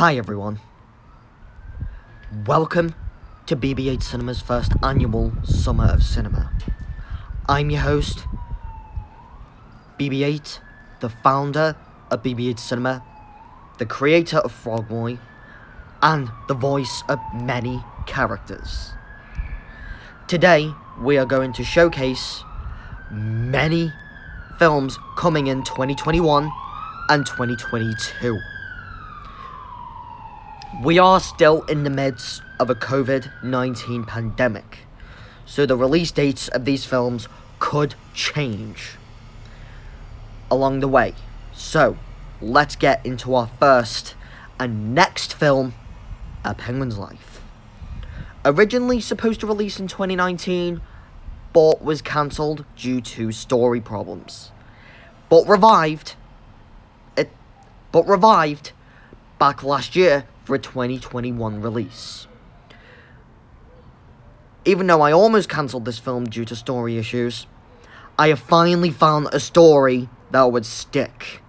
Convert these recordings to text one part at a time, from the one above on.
Hi everyone, welcome to BB8's Cinema's first annual Summer of Cinema. I'm your host, BB8, the founder of BB8's Cinema, the creator of Frogboy, and the voice of many characters. Today, we are going to showcase many films coming in 2021 and 2022. We are still in the midst of a COVID-19 pandemic, so the release dates of these films could change along the way. So, let's get into our first and next film, A Penguin's Life. Originally supposed to release in 2019, but was cancelled due to story problems. But revived back last year for a 2021 release. Even though I almost cancelled this film due to story issues, I have finally found a story that would stick.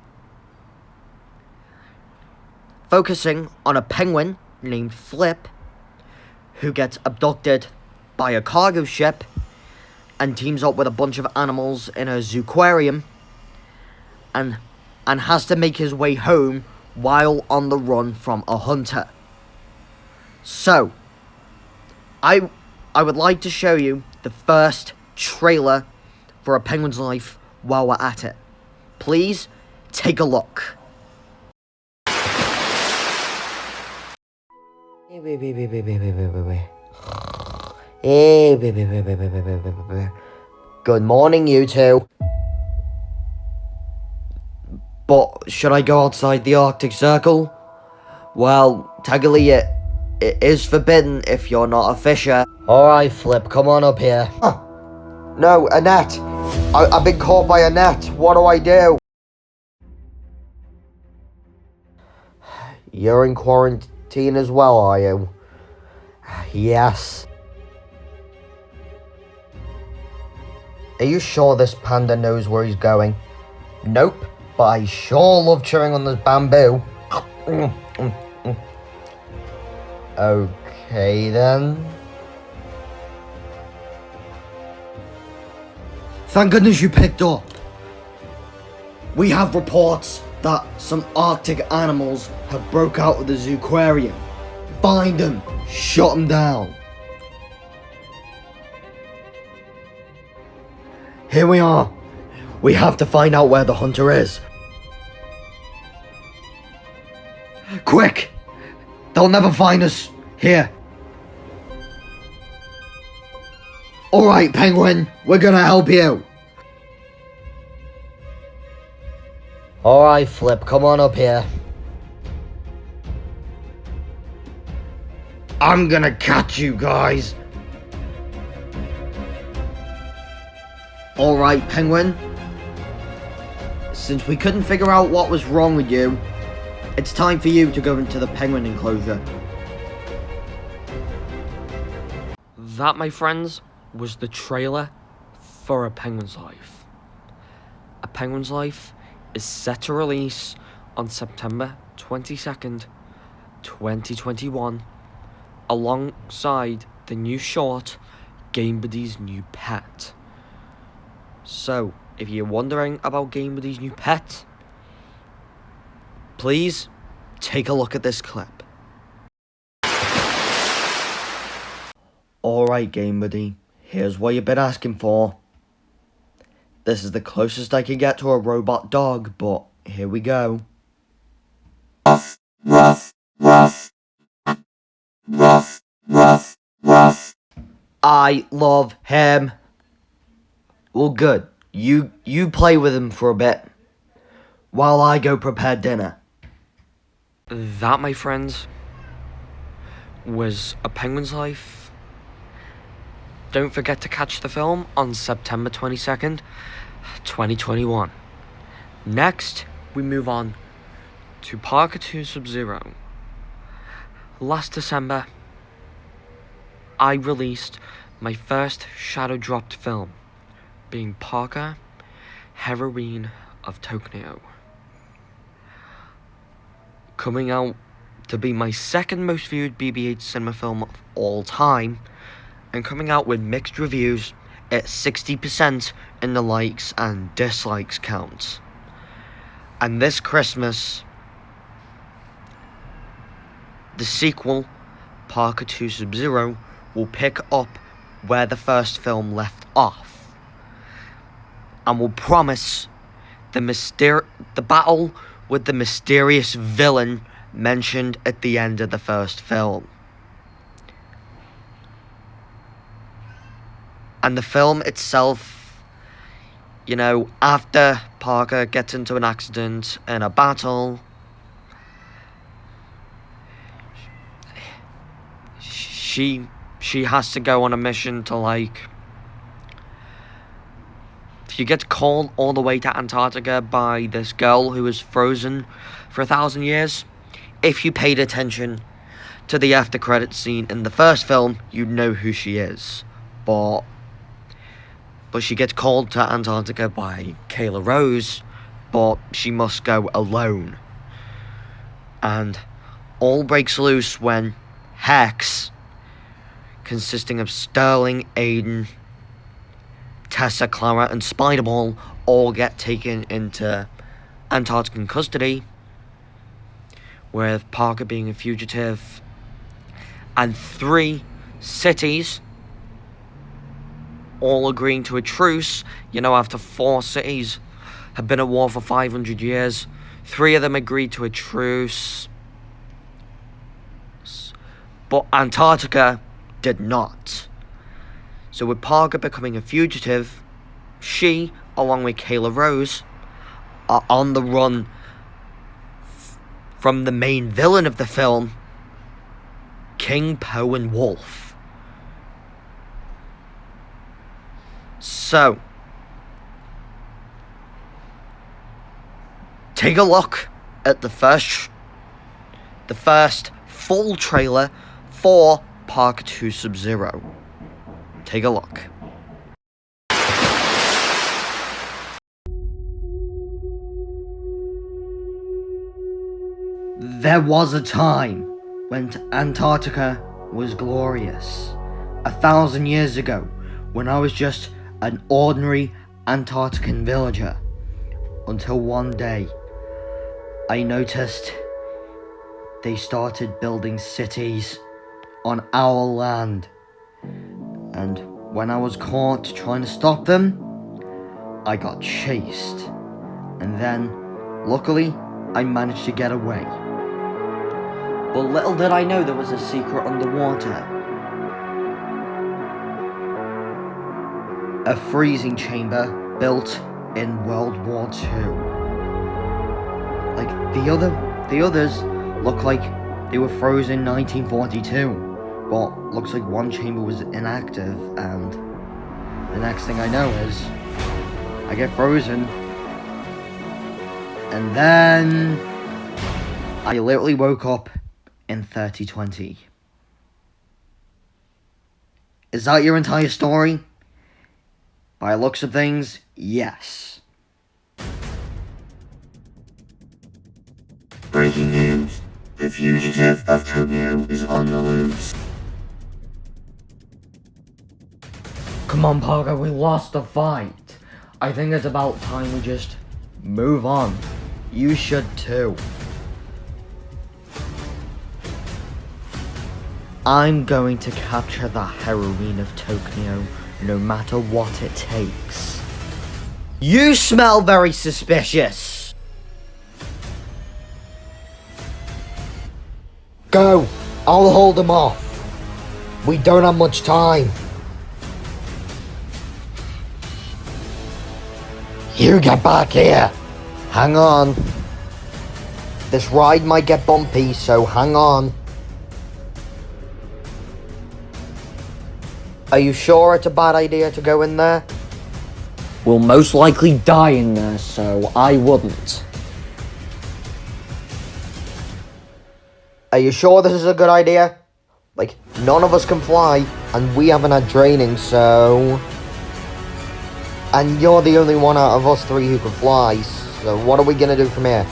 Focusing on a penguin named Flip, who gets abducted by a cargo ship and teams up with a bunch of animals in a zooquarium and has to make his way home while on the run from a hunter. So, I would like to show you the first trailer for A Penguin's Life while we're at it. Please, take a look. Good morning, you two. But should I go outside the Arctic Circle? Well, technically it is forbidden if you're not a fisher. Alright, Flip, come on up here. No, a net. I've been caught by a net. What do I do? You're in quarantine as well, are you? Yes. Are you sure this panda knows where he's going? Nope. But I sure love chewing on this bamboo. Okay then. Thank goodness you picked up. We have reports that some Arctic animals have broke out of the zooquarium. Find them, shut them down. Here we are. We have to find out where the hunter is. Quick! They'll never find us here. Alright, Penguin, we're gonna help you. Alright, Flip, come on up here. I'm gonna catch you guys. Alright, Penguin. Since we couldn't figure out what was wrong with you, it's time for you to go into the penguin enclosure. That, my friends, was the trailer for A Penguin's Life. A Penguin's Life is set to release on September 22nd, 2021, alongside the new short, Game Buddy's New Pet. So, if you're wondering about Game Buddy's new pet, please take a look at this clip. Alright, Game Buddy, here's what you've been asking for. This is the closest I can get to a robot dog, but here we go. Ruff, ruff, ruff. Ruff, ruff, ruff. I love him. Well, good. You play with him for a bit, while I go prepare dinner. That, my friends, was A Penguin's Life. Don't forget to catch the film on September 22nd, 2021. Next, we move on to Parker 2 Sub-Zero. Last December, I released my first shadow-dropped film, being Parker, Heroine of Tokneo. Coming out to be my second most viewed BB8's cinema film of all time, and coming out with mixed reviews at 60% in the likes and dislikes count. And this Christmas, the sequel, Parker 2 Sub-Zero, will pick up where the first film left off, and will promise the battle with the mysterious villain mentioned at the end of the first film. And the film itself, you know, after Parker gets into an accident in a battle, she has to go on a mission to, like, she gets called all the way to Antarctica by this girl who was frozen for 1,000 years. If you paid attention to the after credits scene in the first film, you'd know who she is. But she gets called to Antarctica by Kayla Rose, but she must go alone. And all breaks loose when Hex, consisting of Sterling, Aiden, Tessa, Clara, and Spiderball, all get taken into Antarctican custody, with Parker being a fugitive, and 3 cities all agreeing to a truce. You know, after 4 cities have been at war for 500 years, 3 of them agreed to a truce, but Antarctica did not. So with Parker becoming a fugitive, she, along with Kayla Rose, are on the run from the main villain of the film, King Poe and Wolf. So, take a look at the first full trailer for Parker 2 Sub-Zero. Take a look. There was a time when Antarctica was glorious. 1,000 years ago, when I was just an ordinary Antarctican villager. Until one day, I noticed they started building cities on our land. And when I was caught trying to stop them, I got chased. And then, luckily, I managed to get away. But little did I know there was a secret underwater. A freezing chamber built in World War II. Like, the others look like they were frozen in 1942. But looks like one chamber was inactive, and the next thing I know is I get frozen, and then I literally woke up in 3020. Is that your entire story? By the looks of things, yes. Breaking news. The fugitive of Tokneo is on the loose. Come on, Parker, we lost the fight. I think it's about time we just move on. You should too. I'm going to capture the heroine of Tokneo, no matter what it takes. You smell very suspicious. Go! I'll hold them off. We don't have much time. You get back here. Hang on. This ride might get bumpy, so hang on. Are you sure it's a bad idea to go in there? We'll most likely die in there, so I wouldn't. Are you sure this is a good idea? Like, none of us can fly, and we haven't had training, so... And you're the only one out of us 3 who can fly, so what are we gonna do from here?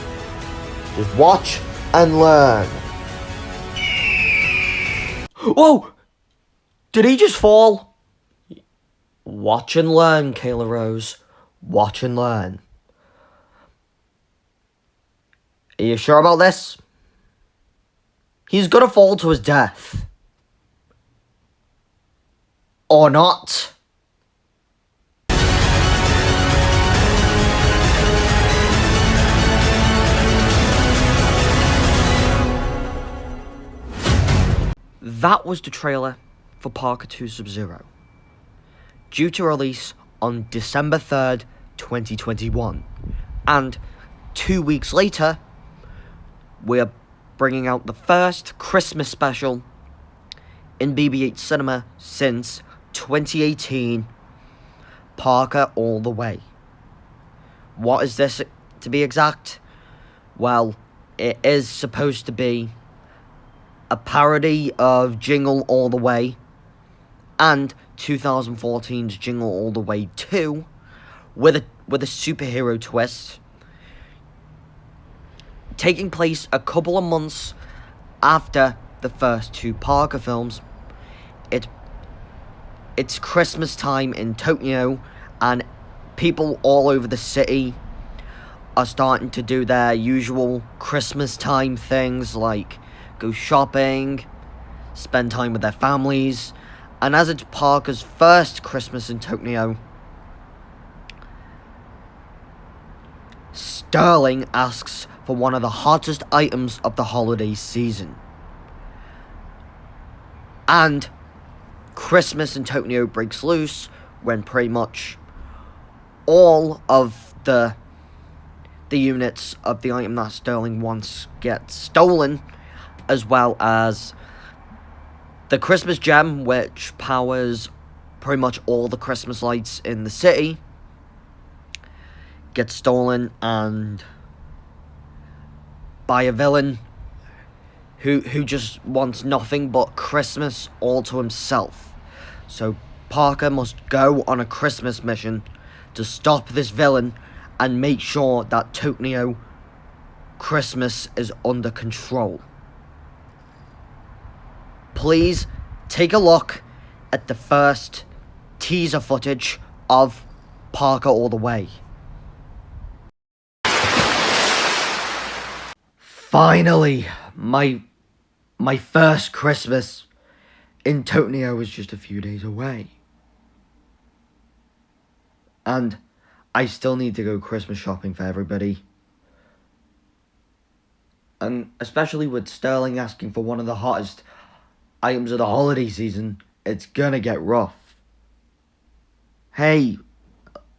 Just watch and learn. Oh! Did he just fall? Watch and learn, Kayla Rose. Watch and learn. Are you sure about this? He's gonna fall to his death. Or not. That was the trailer for Parker 2 Sub-Zero. Due to release on December 3rd, 2021. And 2 weeks later, we're bringing out the first Christmas special in BB8's cinema since 2018, Parker All the Way. What is this, to be exact? Well, it is supposed to be a parody of Jingle All the Way and 2014's Jingle All the Way 2 with a superhero twist, taking place a couple of months after the first two Parker films. It's Christmas time in Tokneo, and people all over the city are starting to do their usual Christmas time things, like go shopping, spend time with their families. And as it's Parker's first Christmas in Tokneo, Sterling asks for one of the hottest items of the holiday season. And Christmas in Tokneo breaks loose when pretty much all of the units of the item that Sterling wants get stolen, as well as the Christmas gem, which powers pretty much all the Christmas lights in the city, gets stolen and by a villain who just wants nothing but Christmas all to himself. So Parker must go on a Christmas mission to stop this villain and make sure that Tokneo Christmas is under control. Please take a look at the first teaser footage of Parker All the Way. Finally, my first Christmas in Tokneo was just a few days away. And I still need to go Christmas shopping for everybody. And especially with Sterling asking for one of the hottest items of the holiday season, it's gonna get rough. Hey,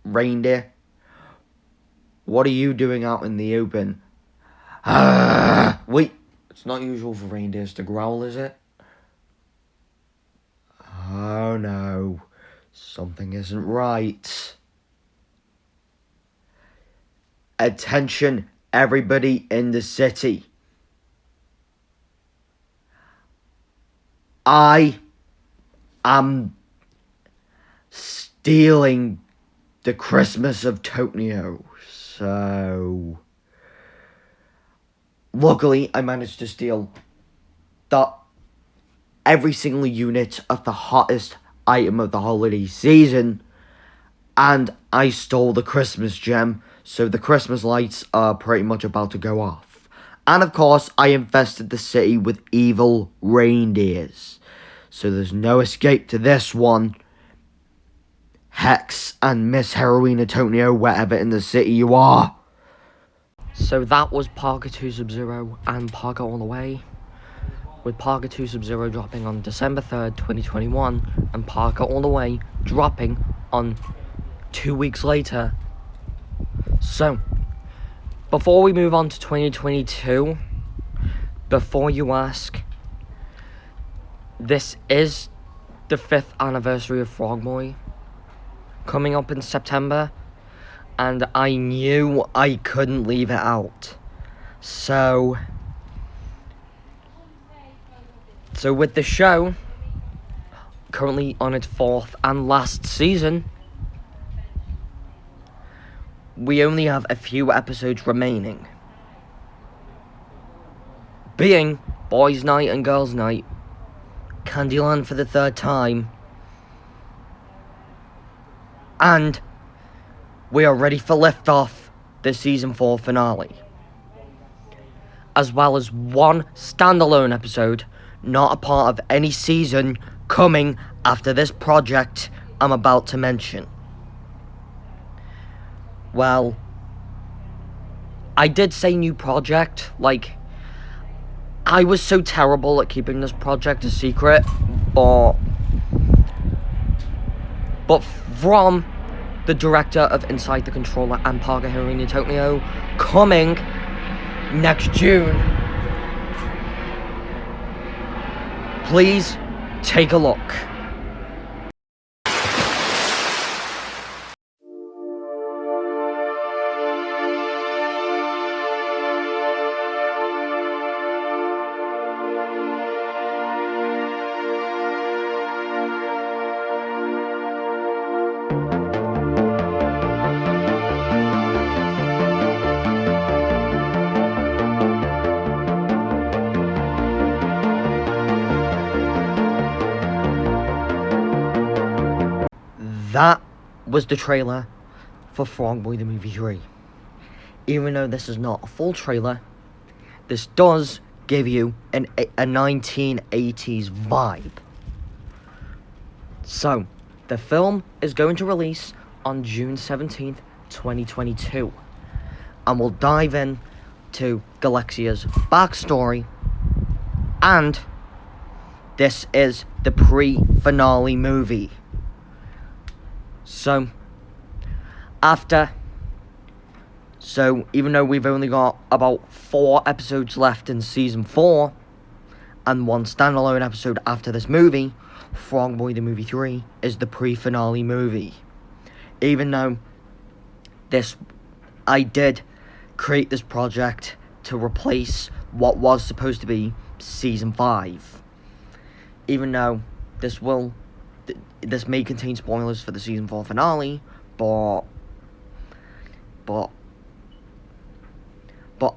reindeer. What are you doing out in the open? Wait, it's not usual for reindeers to growl, is it? Oh no, something isn't right. Attention, everybody in the city. I am stealing the Christmas of Tokneo, so luckily I managed to steal every single unit of the hottest item of the holiday season, and I stole the Christmas gem, so the Christmas lights are pretty much about to go off. And of course, I infested the city with evil reindeers, so there's no escape to this one. Hex and Miss Heroina Tokneo, wherever in the city you are. So that was Parker 2 Sub-Zero and Parker All the Way, with Parker 2 Sub-Zero dropping on December 3rd, 2021, and Parker All the Way dropping on 2 weeks later. So, before we move on to 2022, before you ask, this is the 5th anniversary of Frogboy coming up in September, and I knew I couldn't leave it out. So with the show currently on its 4th and last season, we only have a few episodes remaining, being Boys' Night and Girls' Night Candyland for the third time. And we are ready for liftoff, the season 4 finale. As well as one standalone episode, not a part of any season, coming after this project I'm about to mention. Well, I did say new project, like, I was so terrible at keeping this project a secret, but from the director of Inside the Controller and Parker Hironia Tokneo, coming next June. Please take a look. That was the trailer for Frogboy the Movie 3. Even though this is not a full trailer, this does give you a 1980s vibe. So, the film is going to release on June 17th, 2022. And we'll dive in to Galexia's backstory. And this is the pre-finale movie. So, even though we've only got about 4 episodes left in season 4, and one standalone episode after this movie, Frogboy the Movie 3 is the pre-finale movie. Even though I did create this project to replace what was supposed to be season 5. Even though this may contain spoilers for the season 4 finale, but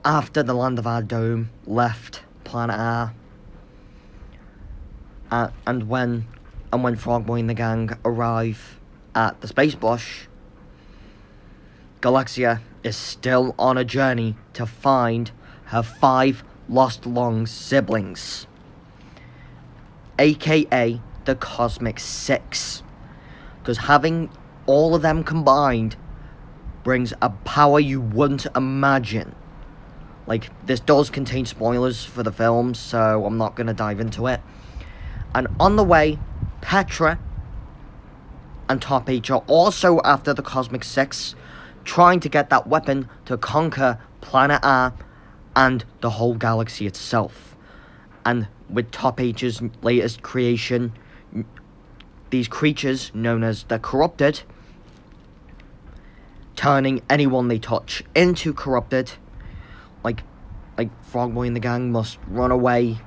after the Land of our Dome left Planet R, and when Frogboy and the gang arrive at the Space Bush, Galexia is still on a journey to find her 5 lost long siblings, aka the Cosmic 6, because having all of them combined brings a power you wouldn't imagine. Like, this does contain spoilers for the film, so I'm not going to dive into it. And on the way, Petra and Top H are also after the Cosmic 6, trying to get that weapon to conquer Planet R and the whole galaxy itself. And with Top H's latest creation, these creatures known as the Corrupted, turning anyone they touch into corrupted, like Frogboy and the gang must run away,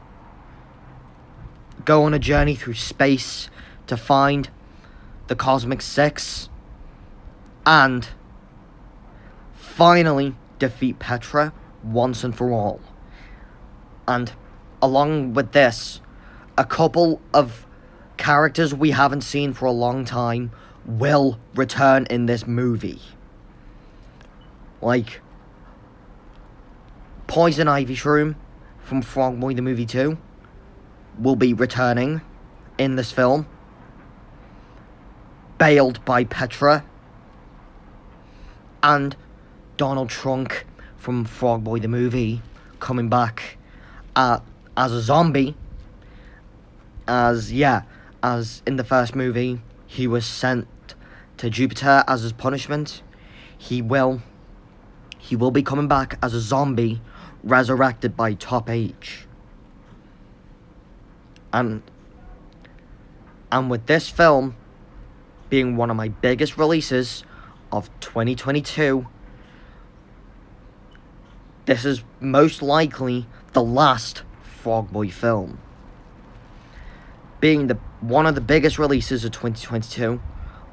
go on a journey through space to find the Cosmic 6, and finally defeat Petra once and for all. And along with this, a couple of characters we haven't seen for a long time will return in this movie. Like Poison Ivy Shroom from Frogboy the Movie 2 will be returning in this film, bailed by Petra, and Donald Trunk from Frogboy the Movie coming back as a zombie, as in the first movie he was sent to Jupiter as his punishment. He will be coming back as a zombie, resurrected by Top H. And with this film being one of my biggest releases of 2022, this is most likely the last Frogboy film. Being one of the biggest releases of 2022,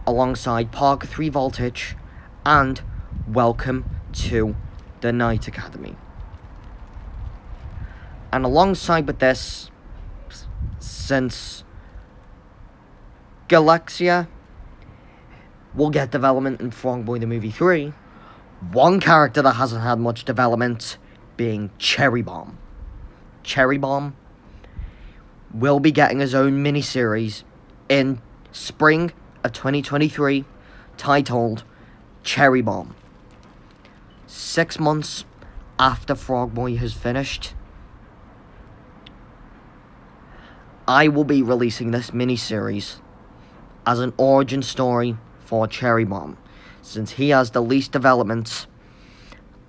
alongside Parker 3 Voltage and Welcome to the Night Academy. And alongside with this, since Galaxia will get development in Frogboy the Movie 3, one character that hasn't had much development being Cherry Bomb. Cherry Bomb will be getting his own miniseries in spring of 2023 titled Cherry Bomb. 6 months after Frogboy has finished, I will be releasing this miniseries as an origin story for Cherry Bomb, since he has the least development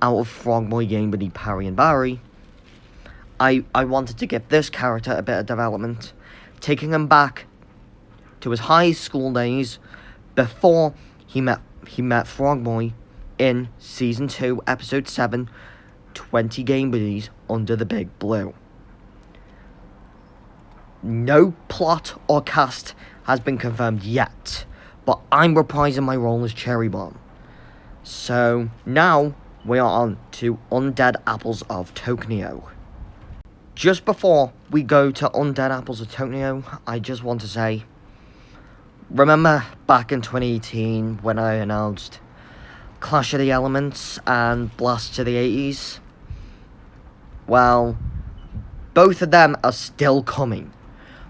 out of Frogboy, Game Buddy, Parry and Barry. I wanted to give this character a bit of development, taking him back to his high school days before he met Frogboy in Season 2, Episode 7, 20 Game Buddies Under the Big Blue. No plot or cast has been confirmed yet, but I'm reprising my role as Cherry Bomb. So now we are on to Undead Apples of Tokneo. Just before we go to Undead Apples of Tokneo, I just want to say, remember back in 2018 when I announced Clash of the Elements and Blast to the 80s? Well, both of them are still coming,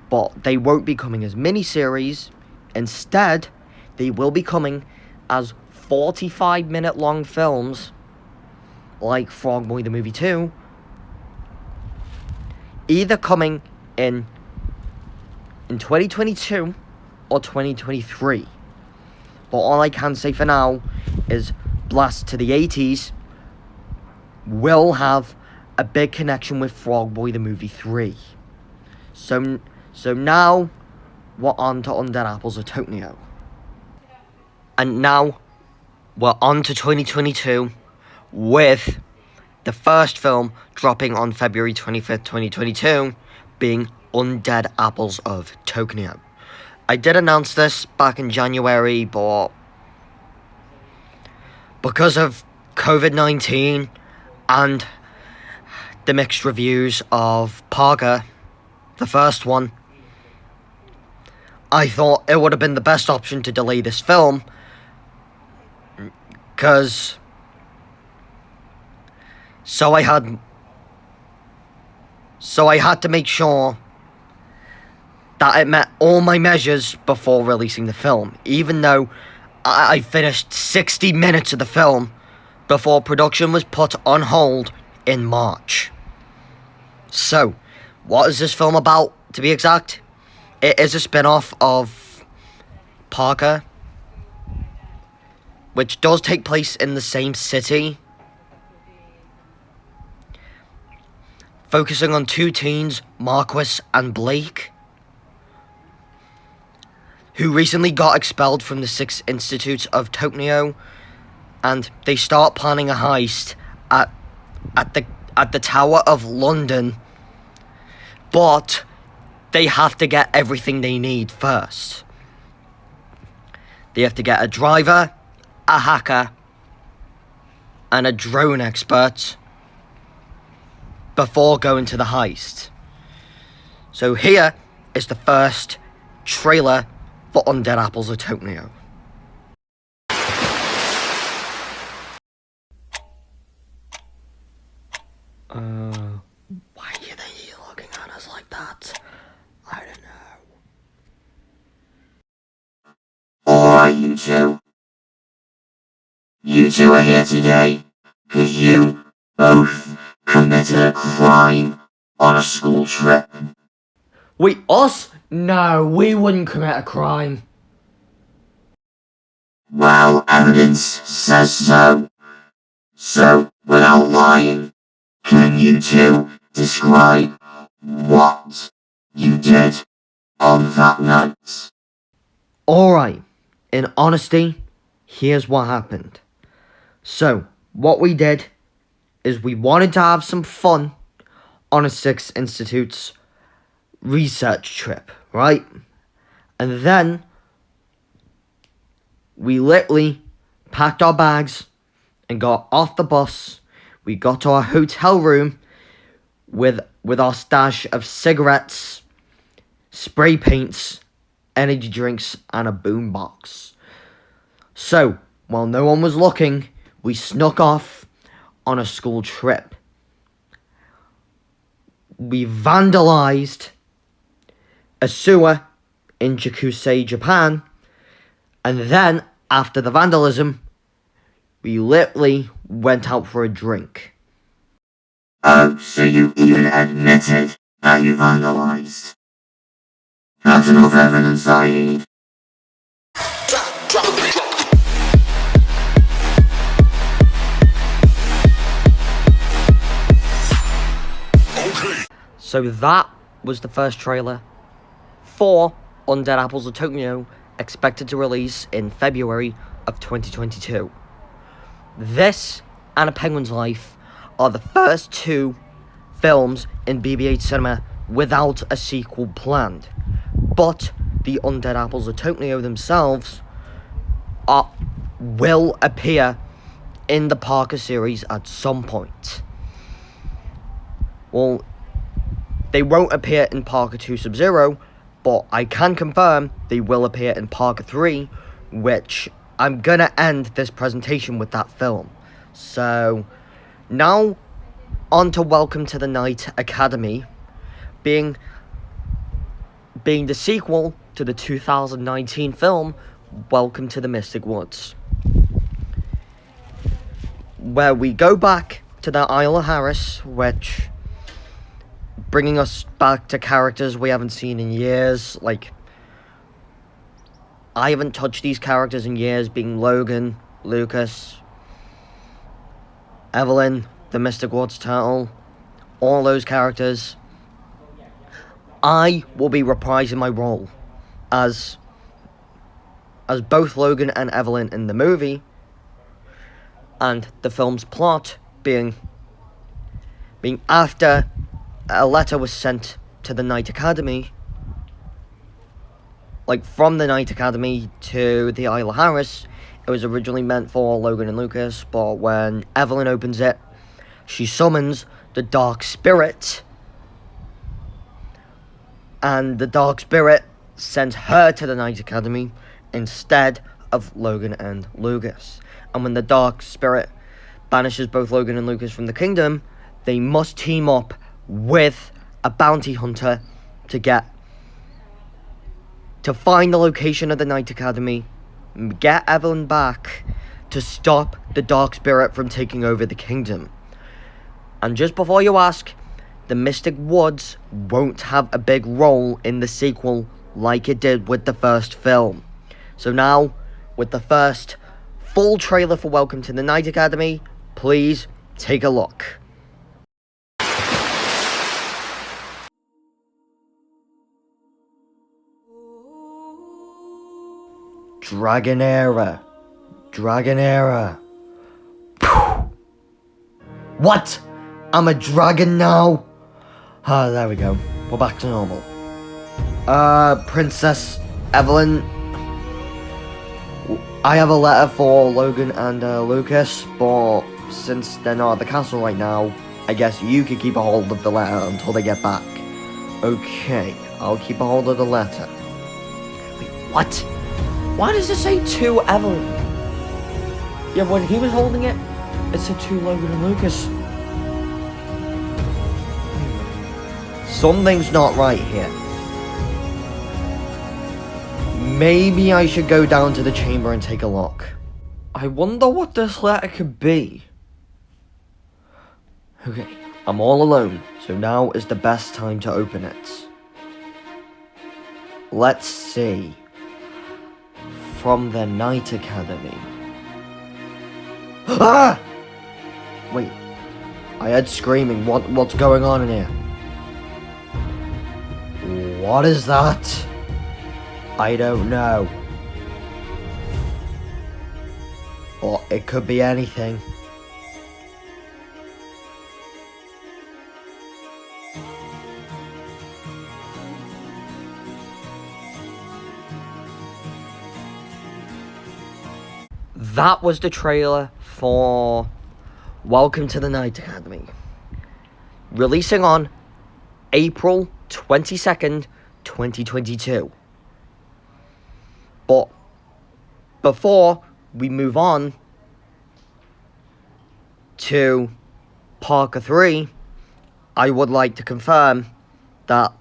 but they won't be coming as miniseries. Instead, they will be coming as 45-minute long films like Frogboy the Movie 2, either coming in 2022 or 2023. But all I can say for now is Blast to the 80s will have a big connection with Frogboy the Movie 3. So now we're on to Undead Apples of Tokneo. And now we're on to 2022 with the first film dropping on February 25th, 2022, being Undead Apples of Tokneo. I did announce this back in January, but because of COVID-19 and the mixed reviews of Parker, the first one, I thought it would have been the best option to delay this film, because so I had to make sure that it met all my measures before releasing the film, even though I finished 60 minutes of the film before production was put on hold in March. So, what is this film about, to be exact? It is a spin-off of Parker, which does take place in the same city, focusing on two teens, Marquis and Blake, who recently got expelled from the 6th Institute of Tokneo, and they start planning a heist at the Tower of London, but they have to get everything they need first. They have to get a driver, a hacker, and a drone expert before going to the heist. So here is the first trailer for Undead Apples of Tokneo. Why do you think he's looking at us like that? I don't know. Alright, you two. You two are here today because you both committed a crime on a school trip. Wait, us? No, we wouldn't commit a crime. Well, evidence says so. So, without lying, can you two describe what you did on that night? Alright, in honesty, here's what happened. So, what we did is we wanted to have some fun on a 6th Institute's research trip, right? And then we literally packed our bags and got off the bus. We got to our hotel room with our stash of cigarettes spray paints, energy drinks, and a boombox. So, while no one was looking, we snuck off on a school trip. We vandalized a sewer in Jakusei, Japan, and then, after the vandalism, we literally went out for a drink. Oh, so you even admitted that you vandalized. That's enough evidence I need. So that was the first trailer for Undead Apples of Tokneo, expected to release in February of 2022. This and A Penguin's Life are the first two films in BB8's cinema without a sequel planned. But the Undead Apples of Tokneo themselves will appear in the Parker series at some point. Well, they won't appear in Parker 2 Sub-Zero, but I can confirm they will appear in Parker 3, which I'm gonna end this presentation with that film. So, now on to Welcome to the Night Academy, being the sequel to the 2019 film Welcome to the Mystic Woods, where we go back to the Isle of Harris, which bringing us back to characters we haven't seen in years. Like, I haven't touched these characters in years, being Logan, Lucas, Evelyn, the Mystic Woods Turtle, all those characters. I will be reprising my role as both Logan and Evelyn in the movie, and the film's plot being after a letter was sent to the Night Academy, like from the Night Academy to the Isle of Harris. It was originally meant for Logan and Lucas, but when Evelyn opens it, she summons the Dark Spirit, and the Dark Spirit sends her to the Night Academy instead of Logan and Lucas. And when the Dark Spirit banishes both Logan and Lucas from the kingdom, they must team up with a bounty hunter to find the location of the Night Academy, get Evelyn back to stop the Dark Spirit from taking over the kingdom. And just before you ask, the Mystic Woods won't have a big role in the sequel like it did with the first film. So now, with the first full trailer for Welcome to the Night Academy, please take a look. Dragonera. What? I'm a dragon now? Ah, there we go. We're back to normal. Princess Evelyn, I have a letter for Logan and Lucas, but since they're not at the castle right now, I guess you could keep a hold of the letter until they get back. Okay, I'll keep a hold of the letter. Wait, what? Why does it say to Evelyn? Yeah, when he was holding it, it said to Logan and Lucas. Something's not right here. Maybe I should go down to the chamber and take a look. I wonder what this letter could be. Okay, I'm all alone, so now is the best time to open it. Let's see. From the Night Academy. Ah! Wait, I heard screaming. What's going on in here? What is that? I don't know. Or it could be anything. That was the trailer for Welcome to the Night Academy. Releasing on April 22nd, 2022. But before we move on to Parker 3, I would like to confirm that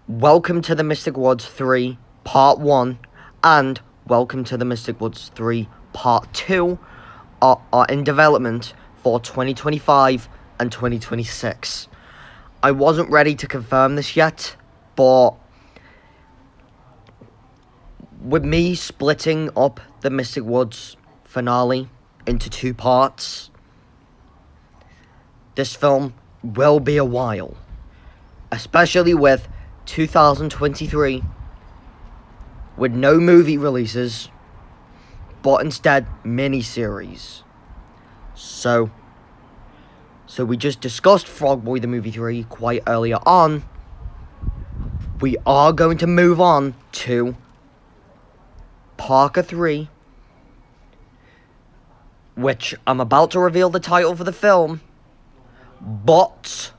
Welcome to the Mystic Woods 3 Part 1 and Welcome to the Mystic Woods 3 Part 2 are in development for 2025 and 2026. I wasn't ready to confirm this yet, but with me splitting up the Mystic Woods finale into 2 parts, this film will be a while, especially with 2023 with no movie releases, but instead miniseries. So we just discussed Frogboy the Movie 3 quite earlier on. We are going to move on to Parker 3, which I'm about to reveal the title for the film, but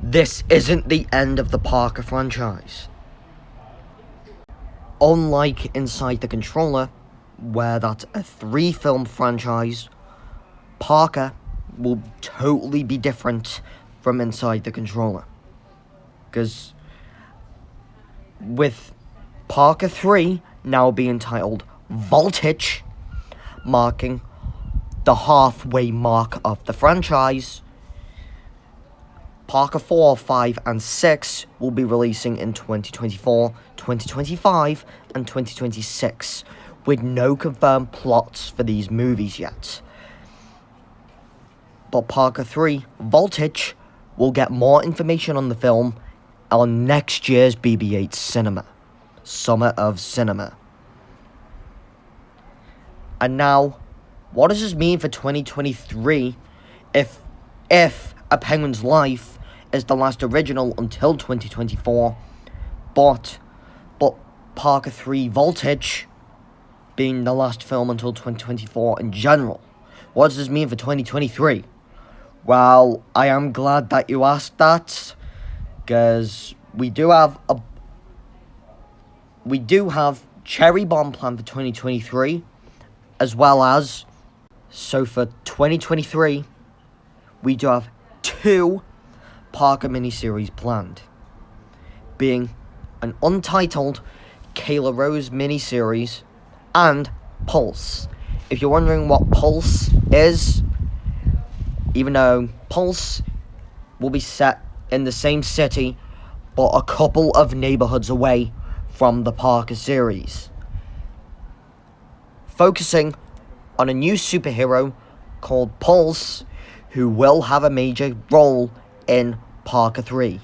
this isn't the end of the Parker franchise. Unlike Inside the Controller, where that's a 3-film franchise, Parker will totally be different from Inside the Controller. Because with Parker 3 now being titled Voltage, marking the halfway mark of the franchise, Parker 4, 5, and 6 will be releasing in 2024, 2025, and 2026, with no confirmed plots for these movies yet. But Parker 3, Voltage, will get more information on the film on next year's BB8's Cinema, Summer of Cinema. And now, what does this mean for 2023 if A Penguin's Life is the last original until 2024, but Parker 3 Voltage being the last film until 2024 in general? What does this mean for 2023? Well, I am glad that you asked that, because we do have Cherry Bomb planned for 2023, as well as, so for 2023, we do have 2 Parker miniseries planned, being an untitled Kayla Rose miniseries and Pulse. If you're wondering what Pulse is, even though Pulse will be set in the same city but a couple of neighborhoods away from the Parker series, focusing on a new superhero called Pulse, who will have a major role in Parker 3.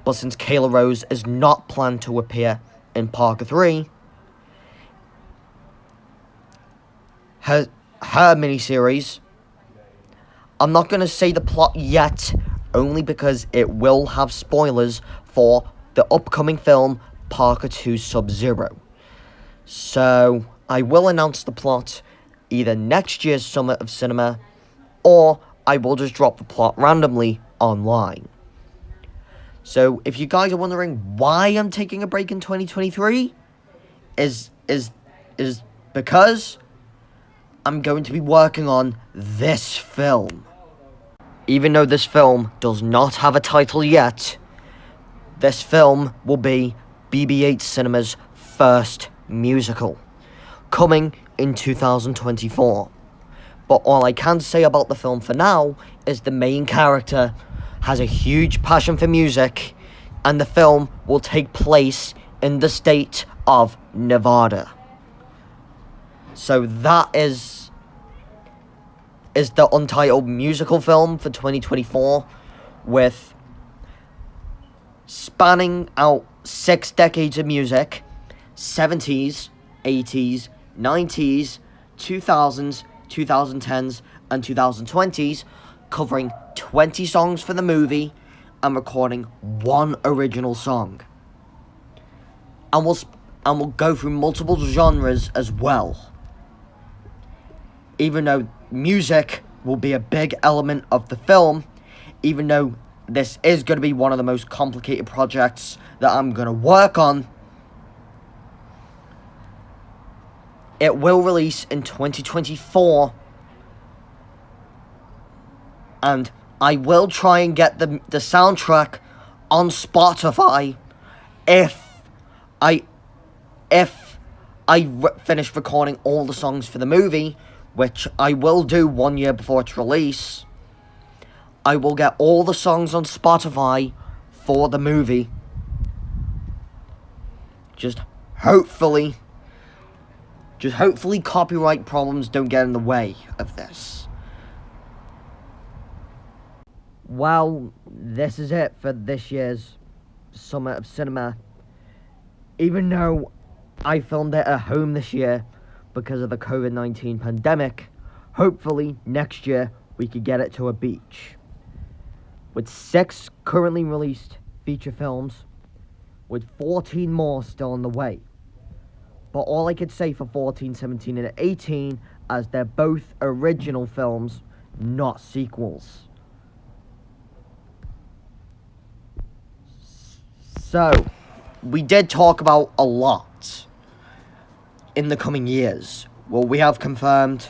But since Kayla Rose is not planned to appear in Parker 3, her miniseries, I'm not going to say the plot yet, only because it will have spoilers for the upcoming film Parker 2 Sub-Zero. So I will announce the plot either next year's Summer of Cinema, or I will just drop the plot randomly online. So if you guys are wondering why I'm taking a break in 2023, is because I'm going to be working on this film. Even though this film does not have a title yet, this film will be BB8 Cinema's first musical, coming in 2024. But all I can say about the film for now is the main character has a huge passion for music, and the film will take place in the state of Nevada. So that is the untitled musical film for 2024, with spanning out 6 decades of music: 70s, 80s, 90s, 2000s, 2010s, and 2020s, covering 20 songs for the movie and recording 1 original song. And we'll go through multiple genres as well. Even though music will be a big element of the film, even though this is going to be one of the most complicated projects that I'm going to work on. It will release in 2024, and I will try and get the soundtrack on Spotify if I finish recording all the songs for the movie, which I will do 1 year before its release. I will get all the songs on Spotify for the movie. Just hopefully copyright problems don't get in the way of this. Well, this is it for this year's Summer of Cinema. Even though I filmed it at home this year because of the COVID-19 pandemic, hopefully next year we could get it to a beach. With 6 currently released feature films, with 14 more still on the way. But all I could say for 14, 17, and 18, as they're both original films, not sequels. So, we did talk about a lot in the coming years. Well, we have confirmed.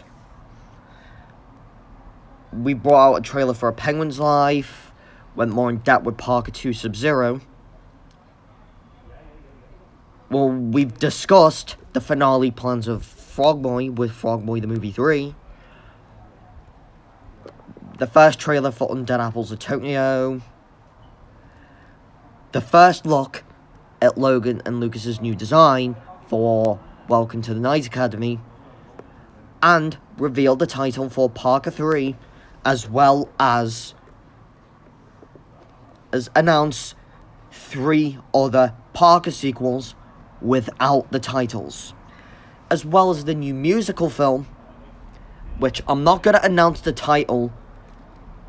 We brought out a trailer for A Penguin's Life, went more in depth with Parker 2 Sub-Zero. Well, we've discussed the finale plans of Frogboy with Frogboy the Movie 3. The first trailer for Undead Apples of Tokneo. The first look at Logan and Lucas's new design for Welcome to the Night Academy. And revealed the title for Parker 3, as well as announce 3 other Parker sequels without the titles, as well as the new musical film, which I'm not going to announce the title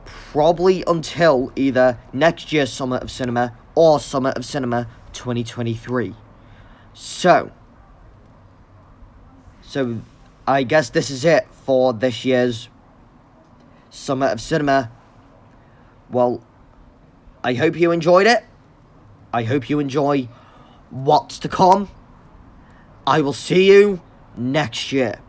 probably until either next year's Summer of Cinema or Summer of Cinema 2023. So I guess this is it for this year's Summer of Cinema. Well, I hope you enjoyed it. I hope you enjoy what's to come. I will see you next year.